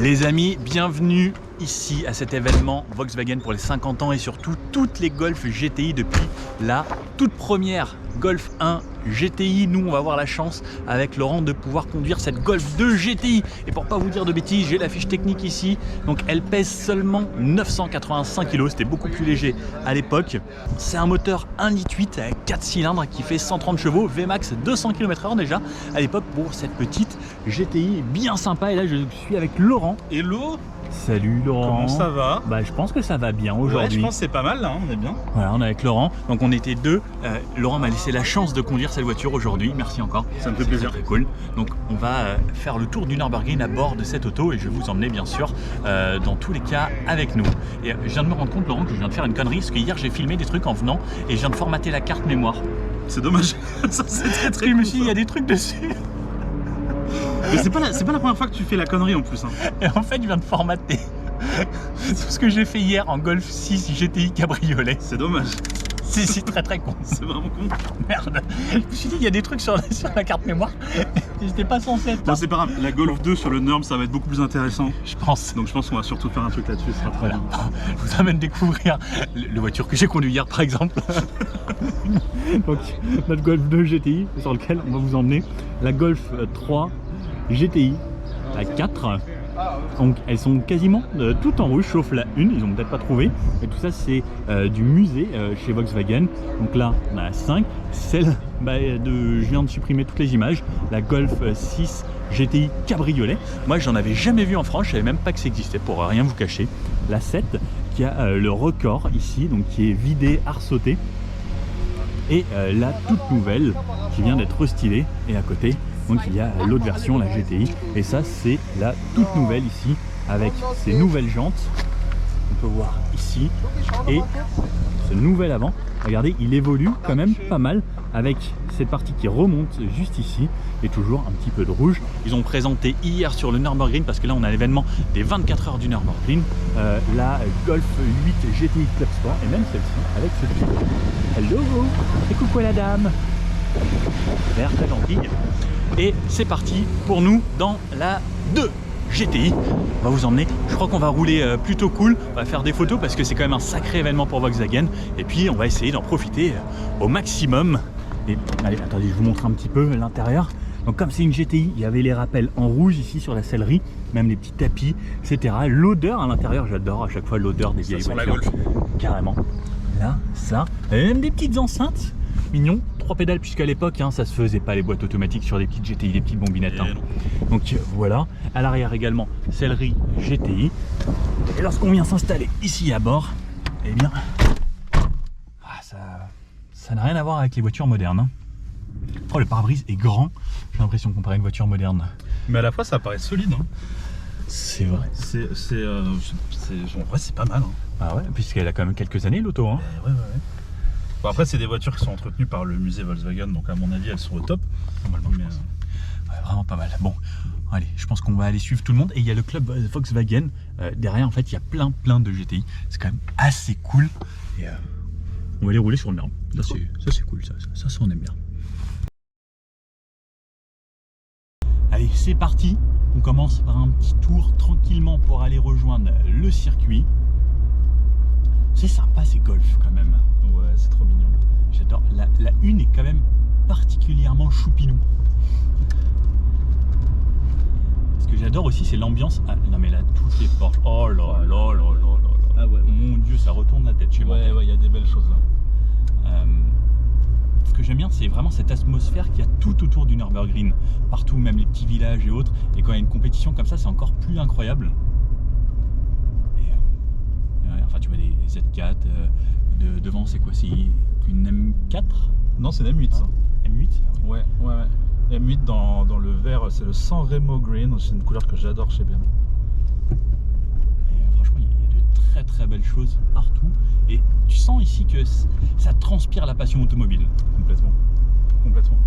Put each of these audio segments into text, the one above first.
Les amis, bienvenue ici à cet événement Volkswagen pour les 50 ans et surtout toutes les Golf GTI depuis la toute première Golf 1 GTI. Nous on va avoir la chance avec Laurent de pouvoir conduire cette Golf 2 GTI et pour pas vous dire de bêtises, j'ai la fiche technique ici, donc elle pèse seulement 985 kg, c'était beaucoup plus léger à l'époque. C'est un moteur 1,8 avec 4 cylindres qui fait 130 chevaux, Vmax 200 km/h déjà à l'époque pour cette petite GTI bien sympa. Et là je suis avec Laurent. Hello. Salut Laurent. Comment ça va? Bah je pense que ça va bien aujourd'hui. Ouais, je pense que c'est pas mal là, on est bien. Voilà, on est avec Laurent, donc on était deux. Laurent m'a laissé la chance de conduire cette voiture aujourd'hui, merci encore. Ça me fait plaisir. C'est très cool. Donc on va faire le tour du Nürburgring à bord de cette auto et je vais vous emmener bien sûr dans tous les cas avec nous. Et je viens de me rendre compte Laurent que je viens de faire une connerie parce que hier j'ai filmé des trucs en venant et je viens de formater la carte mémoire. C'est dommage, ça c'est très Je me cool, suis dit il y a des trucs dessus. Mais c'est pas la première fois que tu fais la connerie en plus. Hein. Et en fait je viens de formater tout ce que j'ai fait hier en Golf 6 GTI cabriolet. C'est dommage. C'est très con. C'est vraiment con. Merde. Je me suis dit il y a des trucs sur la carte mémoire et j'étais pas censé être là. Bon c'est pas grave, la Golf 2 sur le Nürb ça va être beaucoup plus intéressant. Je pense. Donc je pense qu'on va surtout faire un truc là-dessus, ce sera très Voilà. bien. Je vous amène découvrir la voiture que j'ai conduite hier par exemple. Donc notre Golf 2 GTI sur lequel on va vous emmener. La Golf 3 GTI, la 4. Donc elles sont quasiment toutes en rouge sauf la une, ils ont peut-être pas trouvé. Et tout ça c'est du musée chez Volkswagen. Donc là on a la 5, celle je viens de supprimer toutes les images, la Golf 6 GTI cabriolet. Moi j'en avais jamais vu en France, je savais même pas que ça existait pour rien vous cacher. La 7 qui a le record ici, donc qui est vidée, arsautée. Et la toute nouvelle qui vient d'être restylée et à côté. Donc il y a l'autre version, la GTI, et ça c'est la toute nouvelle ici, avec ces nouvelles jantes, on peut voir ici, et ce nouvel avant, regardez il évolue quand même pas mal, avec cette partie qui remonte juste ici, et toujours un petit peu de rouge. Ils ont présenté hier sur le Nürburgring, parce que là on a l'événement des 24 heures du Nürburgring, la Golf 8 GTI Club Sport, et même celle-ci, avec ce petit hello, et coucou la dame, l'air très gentille. Et c'est parti pour nous dans la 2 GTI. On va vous emmener, je crois qu'on va rouler plutôt cool, on va faire des photos parce que c'est quand même un sacré événement pour Volkswagen. Et puis on va essayer d'en profiter au maximum. Et allez, attendez, je vous montre un petit peu l'intérieur. Donc comme c'est une GTI, il y avait les rappels en rouge ici sur la sellerie, même les petits tapis, etc. L'odeur à l'intérieur, j'adore à chaque fois l'odeur des vieilles voitures. Carrément. Là, ça, et même des petites enceintes. Mignon, 3 pédales puisqu'à l'époque ça se faisait pas les boîtes automatiques sur des petites GTI, des petites bombinettes. Donc voilà, à l'arrière également sellerie GTI. Et lorsqu'on vient s'installer ici à bord, eh bien ça n'a rien à voir avec les voitures modernes. Hein. Oh le pare-brise est grand, j'ai l'impression qu'on paraît une voiture moderne. Mais à la fois ça paraît solide. Hein. C'est vrai. En vrai c'est pas mal. Hein. Ah ouais, puisqu'elle a quand même quelques années l'auto. Hein. Ouais. Bon, après c'est des voitures qui sont entretenues par le musée Volkswagen, donc à mon avis elles sont au top. Normalement, mais ouais, vraiment pas mal. Bon, allez, je pense qu'on va aller suivre tout le monde. Et il y a le club Volkswagen derrière. En fait, il y a plein de GTI. C'est quand même assez cool. Et on va aller rouler sur le Nürb. Ça c'est cool, ça on aime bien. Allez, c'est parti. On commence par un petit tour tranquillement pour aller rejoindre le circuit. C'est sympa ces Golf quand même. Ouais, c'est trop mignon. J'adore. La une est quand même particulièrement choupinou. Ce que j'adore aussi, c'est l'ambiance. Ah, non mais là, toutes les portes. Oh là là là là là. Ah ouais. Mon Dieu, ça retourne la tête chez moi. Ouais, il y a des belles choses là. Ce que j'aime bien, c'est vraiment cette atmosphère qu'il y a tout autour du Nürburgring. Partout, même les petits villages et autres. Et quand il y a une compétition comme ça, c'est encore plus incroyable. Enfin, tu vois des Z4, devant c'est quoi? C'est une M4? Non, c'est une M8 ça. M8? Ouais. M8 dans le vert, c'est le San Remo Green, c'est une couleur que j'adore chez BMW. Et franchement, il y a de très belles choses partout. Et tu sens ici que ça transpire la passion automobile. Complètement.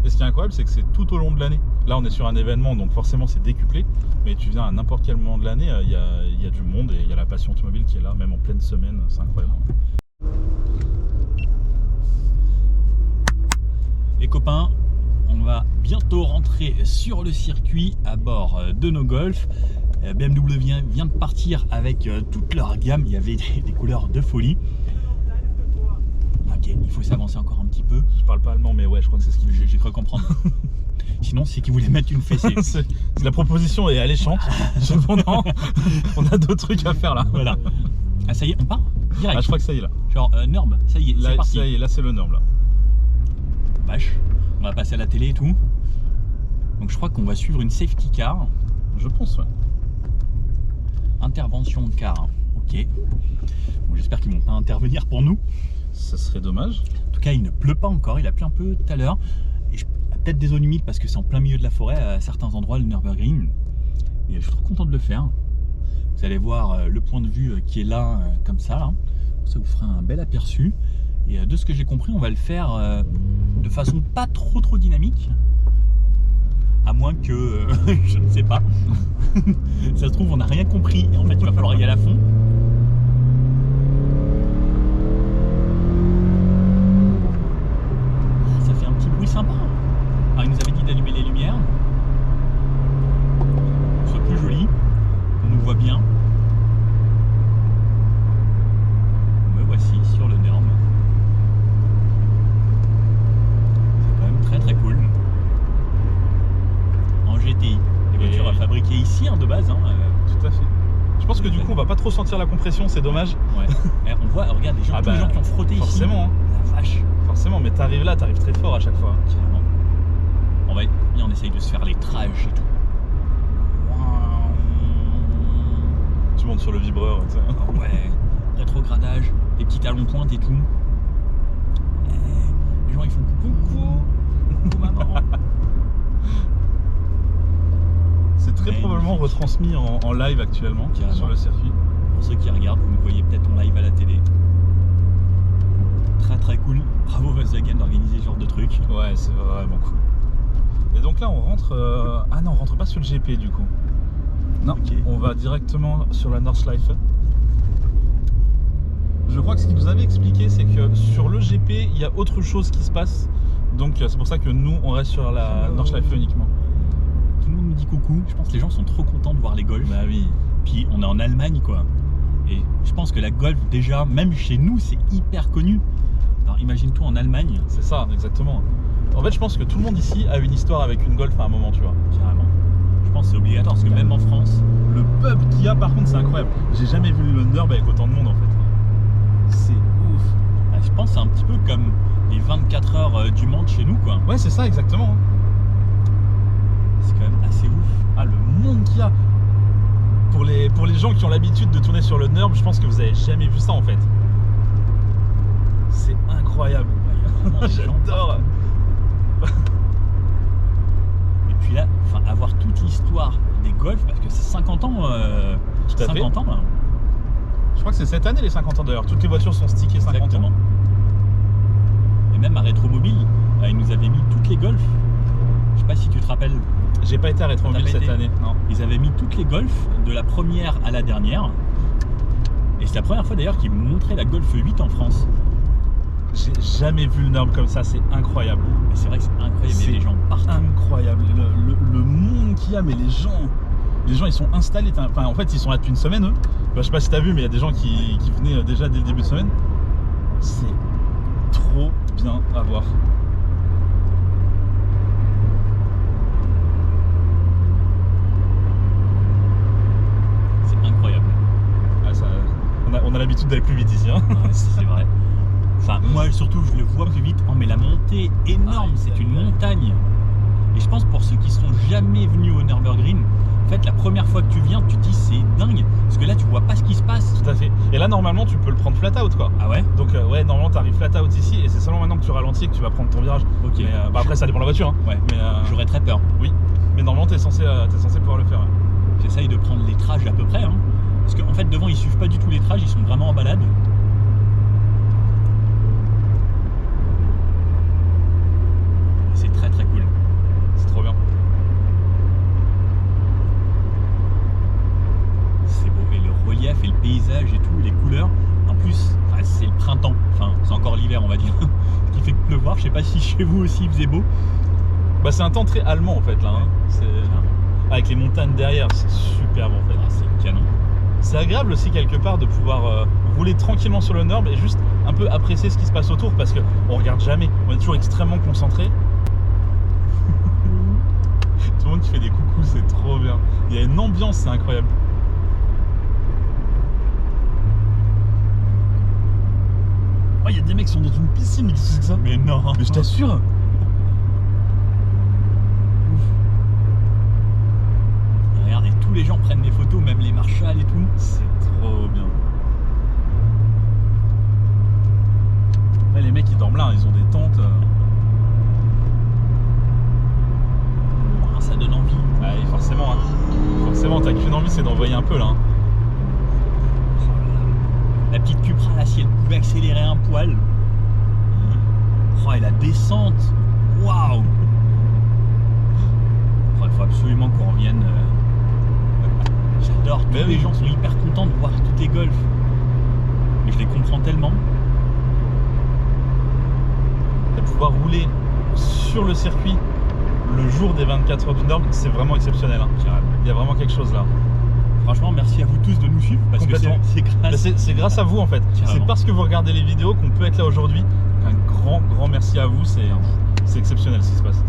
Et ce qui est incroyable, c'est que c'est tout au long de l'année. Là, on est sur un événement, donc forcément c'est décuplé. Mais tu viens à n'importe quel moment de l'année, il y a du monde et il y a la passion automobile qui est là, même en pleine semaine. C'est incroyable. Les copains, on va bientôt rentrer sur le circuit à bord de nos Golf. BMW vient de partir avec toute leur gamme, il y avait des couleurs de folie. Ok, il faut s'avancer encore un petit peu. Je parle pas allemand, mais ouais, je crois que c'est ce qu'il dit. J'ai cru comprendre. Sinon, c'est qu'ils voulaient mettre une fessée. La proposition est alléchante. Cependant, on a d'autres trucs à faire là. Voilà. Ah, ça y est, on part direct. Ah, je crois que ça y est là. Genre, Nurb, ça y est, Là, c'est parti. ça y est, là c'est le norme là. Vache, on va passer à la télé et tout. Donc, je crois qu'on va suivre une safety car. Je pense, ouais. Intervention de car. Ok. Bon, j'espère qu'ils vont pas intervenir pour nous. Ça serait dommage. En tout cas, il ne pleut pas encore. Il a plu un peu tout à l'heure. Et peut-être des zones humides parce que c'est en plein milieu de la forêt à certains endroits, le Nürburgring. Et je suis trop content de le faire. Vous allez voir le point de vue qui est là, comme ça. Là. Ça vous fera un bel aperçu. Et de ce que j'ai compris, on va le faire de façon pas trop dynamique. À moins que, je ne sais pas. Ça se trouve, on n'a rien compris. Et en fait, il va falloir y aller à fond. Ça fait un petit bruit sympa. Alors, il nous avait dit d'allumer les lumières. Que ce soit plus joli. On nous voit bien. Me voici sur le Nurb. C'est quand même très cool. En GTI. Les voitures à fabriquer ici hein, de base. Hein, Tout à fait. Je pense que du coup on va pas trop sentir la compression, c'est dommage. Ouais. Et on voit, regarde les gens, tous les gens qui ont frotté forcément, ici. Hein. La vache. Forcément, mais t'arrives là, t'arrives très fort à chaque fois. Carrément. On va bien, on essaye de se faire les trages et tout. Tu montes sur le vibreur, tu sais. Oh ouais. Rétrogradage, des petits talons pointes et tout. Les gens ils font coucou maman. C'est très probablement retransmis en live actuellement Carrément. sur le circuit. Pour ceux qui regardent, vous nous voyez peut-être en live à la télé. Très cool. Bravo Volkswagen d'organiser ce genre de truc. Ouais, c'est vraiment cool. Et donc là, on rentre. Ah non, on rentre pas sur le GP du coup. Non, Ok. on va directement sur la Nordschleife. Je crois que ce qu'il nous avait expliqué, c'est que sur le GP, il y a autre chose qui se passe. Donc c'est pour ça que nous, on reste sur la Nordschleife uniquement. Tout le monde nous dit coucou. Je pense que les gens sont trop contents de voir les Golf. Bah oui. Puis on est en Allemagne quoi. Et je pense que la Golf déjà, même chez nous, c'est hyper connu. Alors imagine-toi en Allemagne. C'est ça, exactement. En fait, je pense que tout le monde ici a une histoire avec une Golf à un moment, tu vois. Carrément. Je pense que c'est obligatoire parce que même en France. Le pub qu'il y a, par contre, c'est incroyable. J'ai jamais vu le Nurb avec autant de monde en fait. C'est ouf. Bah, je pense que c'est un petit peu comme les 24 heures du Mans chez nous quoi. Ouais, c'est ça, exactement. C'est quand même assez ouf. Ah, le monde qu'il y a. Pour les gens qui ont l'habitude de tourner sur le Nurb, je pense que vous avez jamais vu ça en fait. C'est incroyable. J'adore. Et puis là, enfin, avoir toute l'histoire des Golf, parce que c'est 50 ans. Tout à 50 ans là. Je crois que c'est cette année les 50 ans d'ailleurs. Toutes les voitures sont stickées 50 Exactement. ans. Et même à Rétromobile, ils nous avaient mis toutes les Golf. Je sais pas si tu te rappelles. J'ai pas été à Rétromobile T'as pas cette été année. Non. Ils avaient mis toutes les Golf de la première à la dernière. Et c'est la première fois d'ailleurs qu'ils montraient la Golf 8 en France. J'ai jamais vu le Nurb comme ça, c'est incroyable. Et c'est vrai que c'est incroyable, il y C'est a des gens partout. incroyable. Le monde qu'il y a, mais les gens ils sont installés. Enfin, en fait, ils sont là depuis une semaine eux. Enfin, je sais pas si t'as vu, mais il y a des gens qui venaient déjà dès le début de semaine. C'est trop bien à voir. C'est incroyable. Ah, ça, on a l'habitude d'aller plus vite ici. Hein. Ouais, c'est vrai. Enfin, moi surtout, je le vois plus vite. Oh, mais la montée est énorme, Ah, c'est une montagne. Et je pense pour ceux qui sont jamais venus au Nürburgring, en fait, la première fois que tu viens, tu te dis c'est dingue. Parce que là, tu vois pas ce qui se passe. Tout à fait. Et là, normalement, tu peux le prendre flat out quoi. Ah ouais? Donc, ouais, normalement, tu arrives flat out ici et c'est seulement maintenant que tu ralentis que tu vas prendre ton virage. Ok. Mais, bah, après, ça dépend de la voiture. Hein. Ouais, Mais j'aurais très peur. oui. Mais normalement, t'es censé pouvoir le faire. Ouais. J'essaye de prendre les trages à peu près. Hein. Parce qu'en fait, devant, ils suivent pas du tout les trages, ils sont vraiment en balade. C'est très cool. C'est trop bien. C'est beau. Et le relief et le paysage et tout, les couleurs. En plus, enfin, c'est le printemps. Enfin, c'est encore l'hiver, on va dire. Ce qui fait pleuvoir. Je sais pas si chez vous aussi il faisait beau. Bah, c'est un temps très allemand en fait là. Hein. avec les montagnes derrière, c'est superbe en fait. Ah, c'est canon. C'est agréable aussi quelque part de pouvoir rouler tranquillement sur le Nurb et juste un peu apprécier ce qui se passe autour parce qu'on regarde jamais, on est toujours extrêmement concentré. Tout le monde qui fait des coucous, c'est trop bien. Il y a une ambiance, c'est incroyable. Oh, il y a des mecs qui sont dans une piscine, mais qu'est-ce que c'est que ça? Mais non. Mais je t'assure. Regardez, tous les gens prennent des photos, même les marshals et tout. C'est trop bien. Là, les mecs ils dorment là, ils ont des tentes. Ah, ça donne envie. Ah, et forcément, hein. Forcément, t'as qu'une envie, c'est d'envoyer un peu là. Hein. Oh là là. La petite Cupra là, si elle pouvait accélérer un poil. Oh, et la descente. Waouh. Il faut absolument qu'on revienne. J'adore. Tous les gens sont hyper contents de voir toutes les golfs. Mais je les comprends tellement. De pouvoir rouler sur le circuit le jour des 24 heures du Nurb, c'est vraiment exceptionnel. Hein. Il y a vraiment quelque chose là. Franchement, merci à vous tous de nous suivre parce que c'est grâce à vous en fait. C'est parce que vous regardez les vidéos qu'on peut être là aujourd'hui. Un grand merci à vous. C'est exceptionnel ce qui se passe.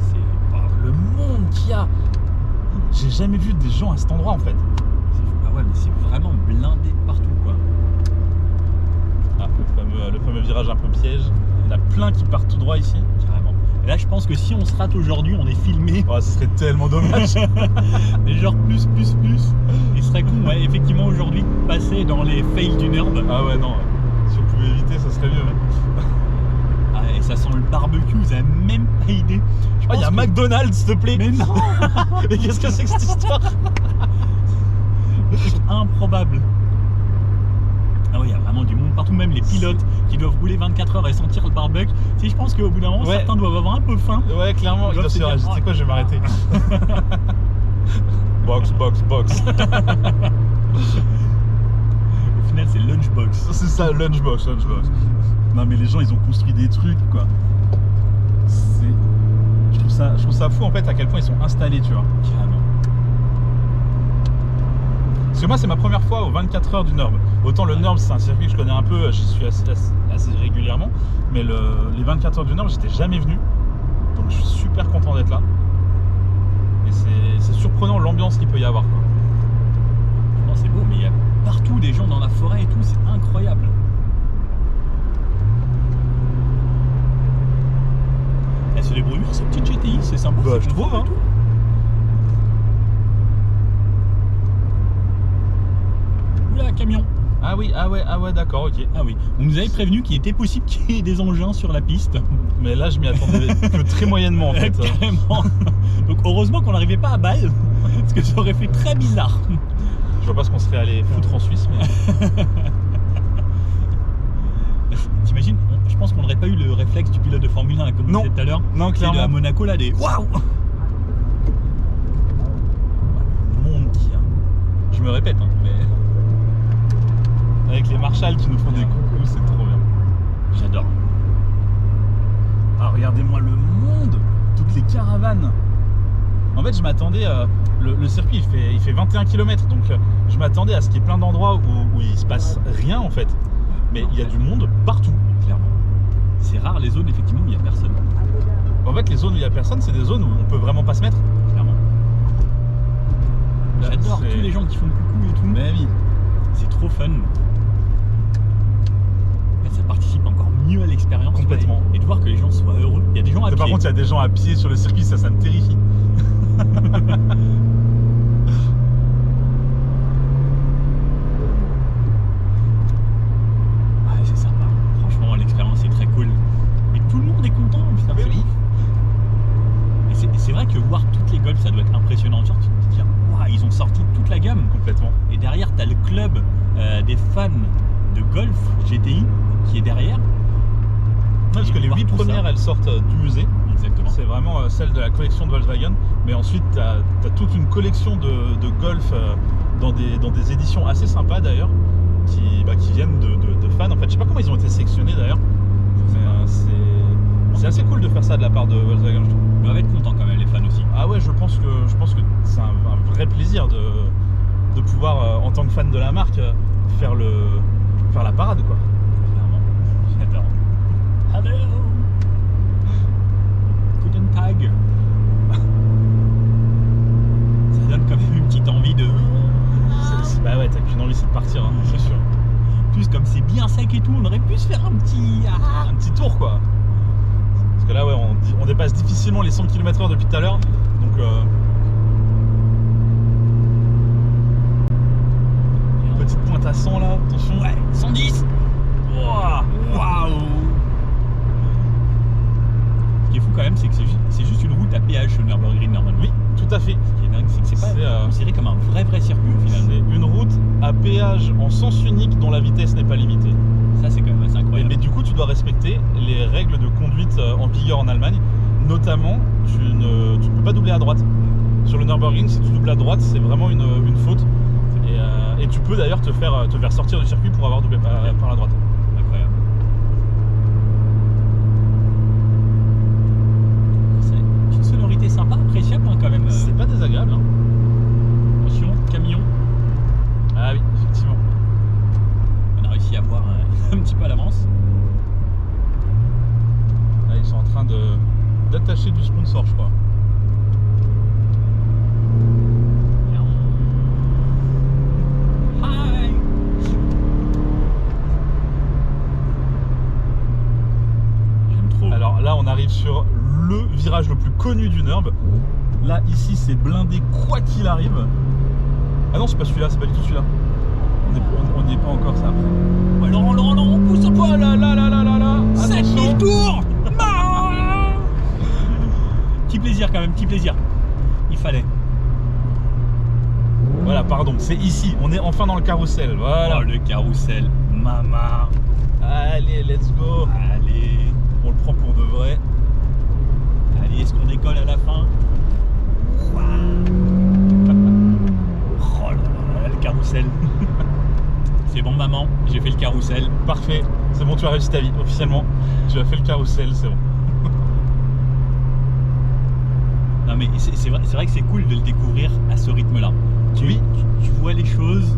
Le monde qu'il y a. J'ai jamais vu des gens à cet endroit en fait. Ah ouais, mais c'est vraiment blindé de partout quoi. Ah, le fameux virage un peu piège. Il y en a plein qui partent tout droit ici. Carrément. Et là, je pense que si on se rate aujourd'hui, on est filmé. Oh, ce serait tellement dommage. Et genre plus. Il serait con, ouais, effectivement, aujourd'hui, de passer dans les fails du Nurb. Ah ouais, non. Si on pouvait éviter, ça serait mieux. Ah, et ça sent le barbecue, vous avez même pas idée. Il y a McDonald's, s'il te plaît. Mais non. Mais qu'est-ce que c'est que cette histoire? C'est improbable. Ah ouais, il y a vraiment du monde partout, même les pilotes qui doivent rouler 24 heures et sentir le barbecue. Si je pense qu'au bout d'un moment, certains doivent avoir un peu faim. Ouais, clairement, ils doivent se dire, tu sais quoi, je vais m'arrêter. Box. Au final, c'est lunchbox. C'est ça, lunchbox. Non, mais les gens, ils ont construit des trucs, quoi. Je trouve ça fou, en fait, à quel point ils sont installés, tu vois. Carrément. Parce que moi, c'est ma première fois aux 24 heures du Nurb. Autant le Nurb, c'est un circuit que je connais un peu, j'y suis assez régulièrement. Mais les 24 heures du Nurb, j'étais jamais venu. Donc je suis super content d'être là. Et c'est surprenant l'ambiance qu'il peut y avoir, quoi. Non, c'est beau, mais il y a partout des gens dans la forêt et tout, c'est incroyable. Elle se débrouille sur cette petite GTI, c'est sympa. Bah, je trouve, hein. Oula, camion. Ah ouais, d'accord, ok. Ah oui, on nous avait prévenu qu'il était possible qu'il y ait des engins sur la piste. Mais là, je m'y attendais que très moyennement, en fait. Carrément. Donc heureusement qu'on n'arrivait pas à Bâle, parce que ça aurait fait très bizarre. Je vois pas ce qu'on serait allé foutre en Suisse, mais... T'imagines, je pense qu'on n'aurait pas eu le réflexe du pilote de Formule 1, comme on disait tout à l'heure. Non, clairement. À Monaco, là, des waouh. Le monde qu'il y a. Je me répète, hein, mais... Avec les marshals qui nous font des coucous, c'est trop bien. J'adore. Ah, regardez-moi le monde, toutes les caravanes. En fait, je m'attendais, le circuit il fait 21 km, donc je m'attendais à ce qu'il y ait plein d'endroits où il se passe rien en fait. Mais il y a du monde partout. Clairement. C'est rare les zones effectivement où il n'y a personne. En fait, les zones où il n'y a personne, c'est des zones où on peut vraiment pas se mettre. Clairement. J'adore tous les gens qui font coucou et tout. Mais oui. C'est trop fun. Ça participe encore mieux à l'expérience. Complètement. Et de voir que les gens soient heureux. Il y a des gens à pied. Par contre, il y a des gens à pied sur le circuit, ça me terrifie. C'est sympa. Franchement, l'expérience est très cool. Et tout le monde est content. Putain, c'est ouf. Et c'est vrai que voir toutes les golfs, ça doit être impressionnant. Genre, tu te dis, waouh, ils ont sorti toute la gamme. Complètement. Et derrière, tu as le club des fans de golf GTI qui est derrière. Parce que les 8 premières, elles sortent du musée. Exactement. C'est vraiment celle de la collection de Volkswagen. Mais ensuite, tu as toute une collection de golf dans des éditions assez sympas d'ailleurs, qui viennent de fans. En fait, je sais pas comment ils ont été sélectionnés d'ailleurs. C'est assez cool de faire ça de la part de Volkswagen, je trouve. Ils doivent être contents quand même, les fans aussi. Ah ouais, je pense que c'est un vrai plaisir de pouvoir, en tant que fan de la marque, faire la parade, quoi. Clairement. J'adore. Hello. Guten Tag. Ça donne quand même une petite envie de... Bah ouais, t'as qu'une envie, c'est de partir, hein, c'est sûr. Plus comme c'est bien sec et tout, on aurait pu se faire un petit... Un petit tour, quoi. Parce que là, ouais, on dépasse difficilement les 100 km/h depuis tout à l'heure. Donc, petite pointe à 100 là, attention. Ouais, 110. Waouh. Ce qui est fou quand même, c'est que c'est juste une route à péage sur Nürburgring normalement. Oui, tout à fait. Ce qui est dingue, c'est que c'est pas considéré comme un vrai circuit au final. C'est une route à péage en sens unique dont la vitesse n'est pas limitée. Ça c'est quand même assez incroyable. Mais du coup, tu dois respecter les règles de conduite en vigueur en Allemagne. Notamment, tu ne peux pas doubler à droite. Sur le Nürburgring, si tu doubles à droite, c'est vraiment une faute. Et tu peux d'ailleurs te faire sortir du circuit pour avoir doublé par la droite. Incroyable. C'est une sonorité sympa, appréciable hein, quand même. C'est pas désagréable. Hein. Attention, camion. Ah oui, effectivement. On a réussi à voir un petit peu à l'avance. Là, ils sont en train d'attacher du sponsor, je crois. Hi. J'aime trop. Alors là, on arrive sur le virage le plus connu du Nürb. Là, ici, c'est blindé quoi qu'il arrive. Ah non, c'est pas celui-là, c'est pas du tout celui-là. On n'y est pas encore, ça après. Ouais, Laurent, pousse un peu. Oh là là là là là là. 7000 tours. Petit plaisir quand même, petit plaisir. Il fallait. Voilà, pardon, c'est ici. On est enfin dans le carrousel. Voilà. Oh, le carrousel. Mama. Allez, let's go. Allez. On le prend pour de vrai. Allez, est-ce qu'on décolle à la fin? Oh là là, le carrousel. C'est bon maman, j'ai fait le carrousel. Parfait, c'est bon, tu as réussi ta vie, officiellement. Tu as fait le carrousel, c'est bon. Non mais c'est vrai que c'est cool de le découvrir à ce rythme-là. Oui. Tu vois les choses.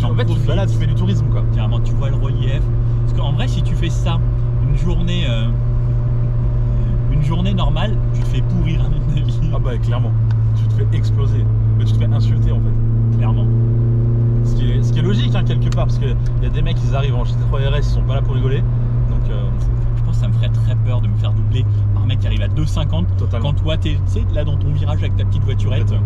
En fait, tu te balades, tu fais du tourisme, quoi. Carrément, tu vois le relief. Parce qu'en vrai, si tu fais ça une journée normale, tu te fais pourrir à mon avis. Ah bah clairement, tu te fais exploser. Mais tu te fais insulter en fait. Clairement. Ce qui est logique hein, quelque part, parce qu'il y a des mecs qui arrivent en GT3 RS, ils sont pas là pour rigoler. Donc je pense que ça me ferait très peur de me faire doubler par un mec qui arrive à 2,50 quand toi t'es là dans ton virage avec ta petite voiturette. Ouais.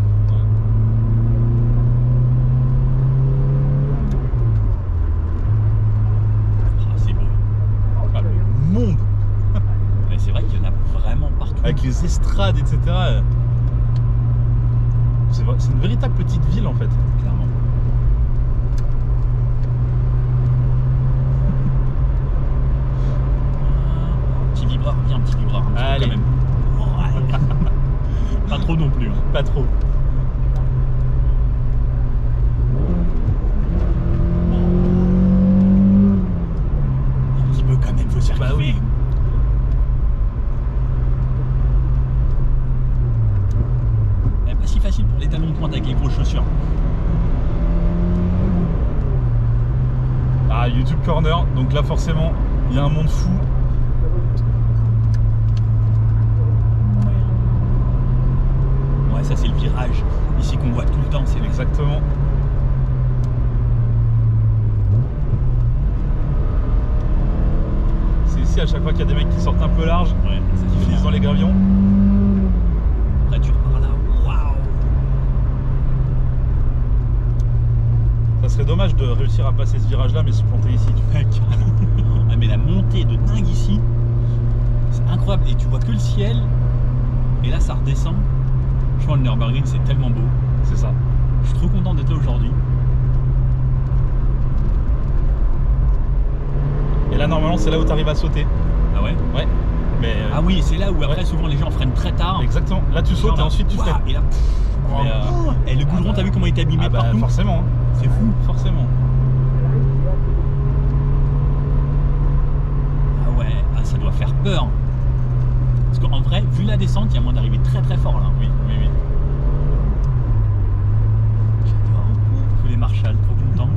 Ah, c'est beau. Ah, le monde. Mais c'est vrai qu'il y en a vraiment partout. Avec les estrades, etc. C'est une véritable petite ville en fait. Clairement. Petit vibreur, viens, petit vibreur. Allez. Quand même. Ouais. Pas trop non plus. Hein. Pas trop. Un petit peu quand même, faut s'y Bah oui. Pas si facile pour les talons de pointe avec les grosses chaussures. Ah, YouTube Corner, donc là forcément, il y a un monde fou. Ouais, ça c'est le virage ici qu'on voit tout le temps, c'est Exactement. C'est ici à chaque fois qu'il y a des mecs qui sortent un peu large, ouais, qui finissent dans les gravillons. Après tu repars là, waouh. Ça serait dommage de réussir à passer ce virage là mais se planter ici. Ah, mais la montée de dingue ici, c'est incroyable. Et tu vois que le ciel, et là ça redescend. Je crois que le Nürburgring c'est tellement beau. C'est ça. Je suis trop content d'être là aujourd'hui. Et là normalement c'est là où tu arrives à sauter. Ah ouais? Ouais. Mais Ah oui, c'est là où après ouais. souvent les gens freinent très tard. Exactement. Là tu sautes et ensuite tu freines. Et là, et le goudron, t'as vu comment il est abîmé partout? Forcément. Hein. C'est fou. Forcément. Ah ouais, ah, ça doit faire peur. Parce qu'en vrai, vu la descente, il y a moyen d'arriver très très fort là. Oui, oui, oui. J'adore. Tous les Marshall, trop contents.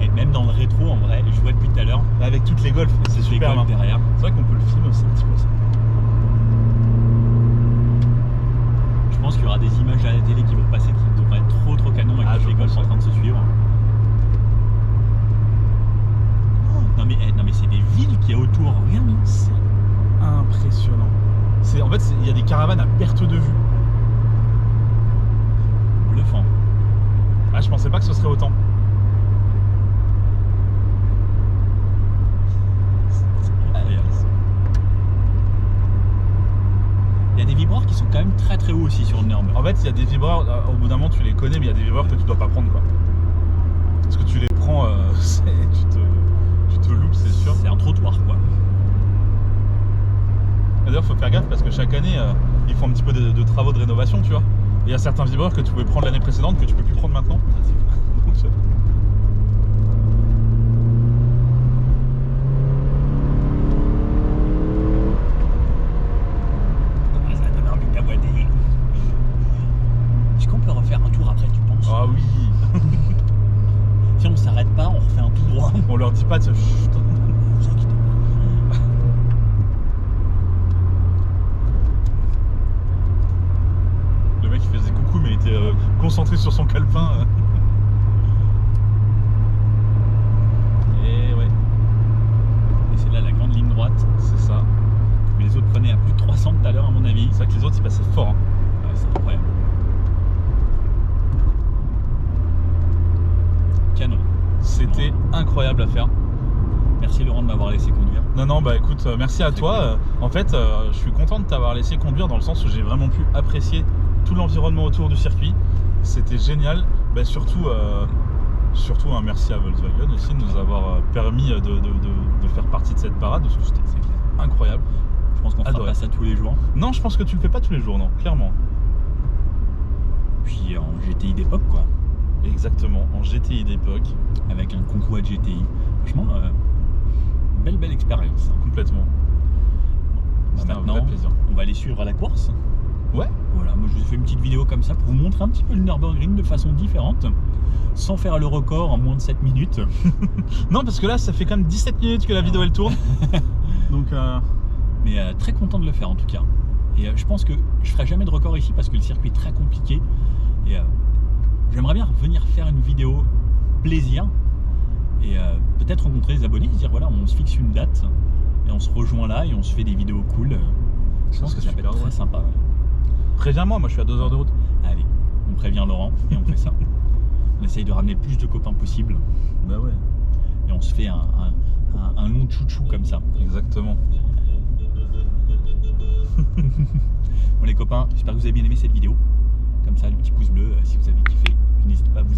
Et même dans le rétro, en vrai, je vois depuis tout à l'heure. Avec toutes les golfs, c'est Les super. golfs derrière. C'est vrai qu'on peut le filmer aussi un petit peu ça. Je pense qu'il y aura des images à la télé qui vont passer qui devraient être trop canon avec toutes les golfs en train de se suivre. Non mais c'est des villes qu'il y a autour, regarde. C'est impressionnant. En fait, il y a des caravanes à perte de vue. Bluffant. Ah, je pensais pas que ce serait autant. Il y a des vibreurs qui sont quand même très haut aussi sur le Nürburgring. En fait, il y a des vibreurs, au bout d'un moment tu les connais, mais il y a des vibreurs que tu dois pas prendre quoi. Parce que tu les prends, tu te loupes, c'est sûr. C'est un trottoir quoi. D'ailleurs, faut faire gaffe parce que chaque année, ils font un petit peu de travaux de rénovation, tu vois. Et il y a certains vibreurs que tu pouvais prendre l'année précédente que tu peux plus prendre maintenant. Donc, Ça donne envie d'avoiner. Est-ce qu'on peut refaire un tour après, tu penses? ah oui. Si on s'arrête pas, on refait un tout droit. On leur dit pas de se... Chut. Vous inquiétez pas. Le mec il faisait coucou mais il était concentré sur son calepin. Et ouais, Et c'est là la grande ligne droite. c'est ça. Mais les autres prenaient à plus de 300 tout à l'heure à mon avis. C'est vrai que les autres ils passaient fort. Hein. Ouais, c'est incroyable. Canon. C'était incroyable à faire. Merci Laurent de m'avoir laissé conduire. Non, bah écoute, merci à Très toi. En fait, je suis content de t'avoir laissé conduire dans le sens où j'ai vraiment pu apprécier tout l'environnement autour du circuit. C'était génial. Bah, surtout un merci à Volkswagen aussi de nous avoir permis de faire partie de cette parade parce que c'était incroyable. Je pense qu'on fera Adoré. pas ça tous les jours. Non, je pense que tu le fais pas tous les jours, non, clairement. Puis en GTI d'époque quoi. Exactement, en GTI d'époque, Avec un concours de GTI. Franchement, belle expérience. complètement. Bah, C'était un maintenant, vrai plaisir. on va aller suivre à la course. Ouais, Voilà, moi je vous ai fait une petite vidéo comme ça pour vous montrer un petit peu le Nürburgring de façon différente, sans faire le record en moins de 7 minutes. non, parce que là, ça fait quand même 17 minutes que la vidéo elle tourne. Donc, Mais très content de le faire en tout cas. Et je pense que je ferai jamais de record ici parce que le circuit est très compliqué. Et j'aimerais bien venir faire une vidéo plaisir et peut-être rencontrer les abonnés, se dire voilà, on se fixe une date et on se rejoint là et on se fait des vidéos cool. Je pense que ça peut être très sympa. Ouais. préviens-moi, moi je suis à 2 heures de route. Allez, on prévient Laurent et on fait ça. On essaye de ramener le plus de copains possible Bah ouais, et on se fait un long chouchou comme ça. exactement. Bon les copains, j'espère que vous avez bien aimé cette vidéo. Comme ça, le petit pouce bleu si vous avez kiffé. N'hésitez pas à vous